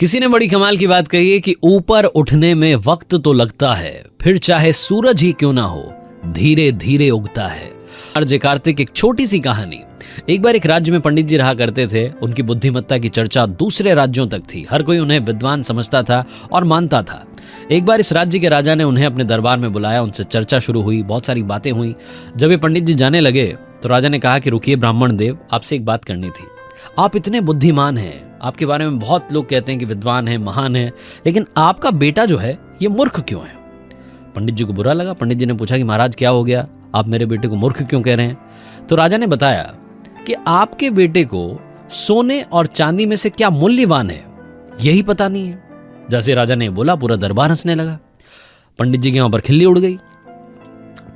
किसी ने बड़ी कमाल की बात कही है कि ऊपर उठने में वक्त तो लगता है, फिर चाहे सूरज ही क्यों ना हो, धीरे धीरे उगता है। आरजे कार्तिक एक छोटी सी कहानी। एक बार एक राज्य में पंडित जी रहा करते थे। उनकी बुद्धिमत्ता की चर्चा दूसरे राज्यों तक थी। हर कोई उन्हें विद्वान समझता था और मानता था। एक बार इस राज्य के राजा ने उन्हें अपने दरबार में बुलाया। उनसे चर्चा शुरू हुई, बहुत सारी बातें हुई। जब ये पंडित जी जाने लगे तो राजा ने कहा कि रुकिए ब्राह्मण देव, आपसे एक बात करनी थी। आप इतने बुद्धिमान हैं, आपके बारे में बहुत लोग कहते हैं कि विद्वान है, महान है, लेकिन आपका बेटा जो है ये मूर्ख क्यों है? पंडित जी को बुरा लगा। पंडित जी ने पूछा कि महाराज क्या हो गया, आप मेरे बेटे को मूर्ख क्यों कह रहे हैं? तो राजा ने बताया कि आपके बेटे को सोने और चांदी में से क्या मूल्यवान है यही पता नहीं है। जैसे राजा ने बोला, पूरा दरबार हंसने लगा। पंडित जी के वहां पर खिल्ली उड़ गई।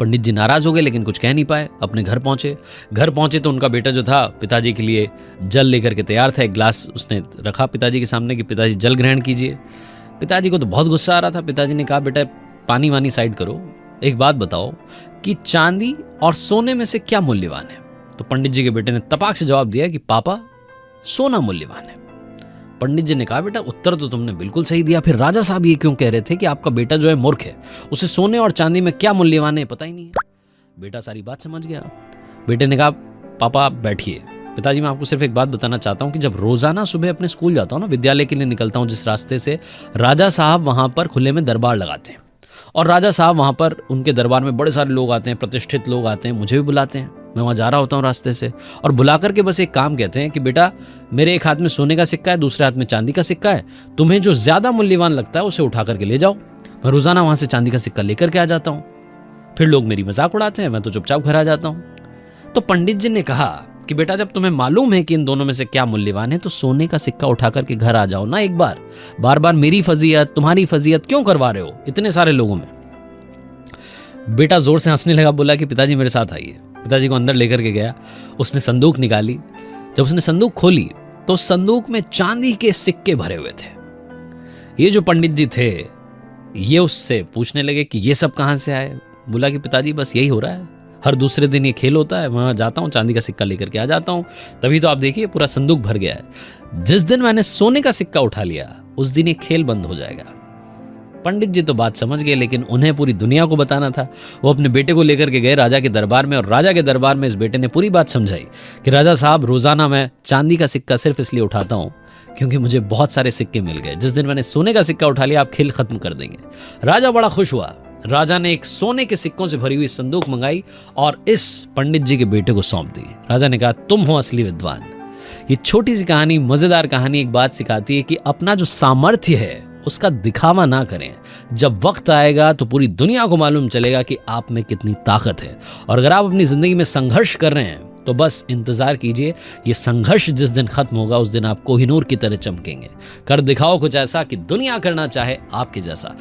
पंडित जी नाराज हो गए, लेकिन कुछ कह नहीं पाए। अपने घर पहुंचे तो उनका बेटा जो था पिताजी के लिए जल लेकर के तैयार था। एक गिलास उसने रखा पिताजी के सामने कि पिताजी जल ग्रहण कीजिए। पिताजी को तो बहुत गुस्सा आ रहा था। पिताजी ने कहा, बेटा पानी वानी साइड करो, एक बात बताओ कि चांदी और सोने में से क्या मूल्यवान है? तो पंडित जी के बेटे ने तपाक से जवाब दिया कि पापा सोना मूल्यवान है। पंडित जी ने कहा, बेटा उत्तर तो तुमने बिल्कुल सही दिया, फिर राजा साहब ये क्यों कह रहे थे कि आपका बेटा जो है मूर्ख है, उसे सोने और चांदी में क्या मूल्यवान है पता ही नहीं है? बेटा सारी बात समझ गया। बेटे ने कहा, पापा आप बैठिए। पिताजी मैं आपको सिर्फ एक बात बताना चाहता हूँ कि जब रोजाना सुबह अपने स्कूल जाता हूँ ना, विद्यालय के लिए निकलता हूँ जिस रास्ते से, राजा साहब वहां पर खुले में दरबार लगाते हैं और राजा साहब वहां पर उनके दरबार में बड़े सारे लोग आते हैं, प्रतिष्ठित लोग आते हैं, मुझे भी बुलाते हैं। मैं वहाँ जा रहा होता हूँ रास्ते से और बुला करके बस एक काम कहते हैं कि बेटा मेरे एक हाथ में सोने का सिक्का है, दूसरे हाथ में चांदी का सिक्का है, तुम्हें जो ज्यादा मूल्यवान लगता है उसे उठा करके ले जाओ। मैं रोजाना वहां से चांदी का सिक्का लेकर के आ जाता हूँ। फिर लोग मेरी मजाक उड़ाते हैं, मैं तो चुपचाप घर आ जाता हूँ। तो पंडित जी ने कहा कि बेटा जब तुम्हें मालूम है कि इन दोनों में से क्या मूल्यवान है तो सोने का सिक्का उठा करके घर आ जाओ ना एक बार। बार बार मेरी फजीयत तुम्हारी फजीयत क्यों करवा रहे हो इतने सारे लोगों में? बेटा जोर से हंसने लगा, बोला कि पिताजी मेरे साथ आइए। पिताजी को अंदर लेकर के गया। उसने संदूक निकाली। जब उसने संदूक खोली तो संदूक में चांदी के सिक्के भरे हुए थे। ये जो पंडित जी थे ये उससे पूछने लगे कि ये सब कहां से आए? बोला कि पिताजी बस यही हो रहा है, हर दूसरे दिन ये खेल होता है, वहां जाता हूं चांदी का सिक्का लेकर के आ जाता हूं, तभी तो आप देखिए पूरा संदूक भर गया है। जिस दिन मैंने सोने का सिक्का उठा लिया उस दिन ये खेल बंद हो जाएगा। पंडित जी तो बात समझ गए, लेकिन उन्हें पूरी दुनिया को बताना था। वो अपने बेटे को लेकर के गए राजा के दरबार में और राजा के दरबार में इस बेटे ने पूरी बात समझाई कि राजा साहब रोजाना मैं चांदी का सिक्का सिर्फ इसलिए उठाता हूं क्योंकि मुझे बहुत सारे सिक्के मिल गए। जिस दिन मैंने सोने का सिक्का उठा लिया आप खेल खत्म कर देंगे। राजा बड़ा खुश हुआ। राजा ने एक सोने के सिक्कों से भरी हुई संदूक मंगाई और इस पंडित जी के बेटे को सौंप दी। राजा ने कहा, तुम हो असली विद्वान। ये छोटी सी कहानी, मजेदार कहानी एक बात सिखाती है कि अपना जो सामर्थ्य है उसका दिखावा ना करें। जब वक्त आएगा तो पूरी दुनिया को मालूम चलेगा कि आप में कितनी ताकत है। और अगर आप अपनी जिंदगी में संघर्ष कर रहे हैं तो बस इंतजार कीजिए, ये संघर्ष जिस दिन खत्म होगा उस दिन आप कोहिनूर की तरह चमकेंगे। कर दिखाओ कुछ ऐसा कि दुनिया करना चाहे आपके जैसा।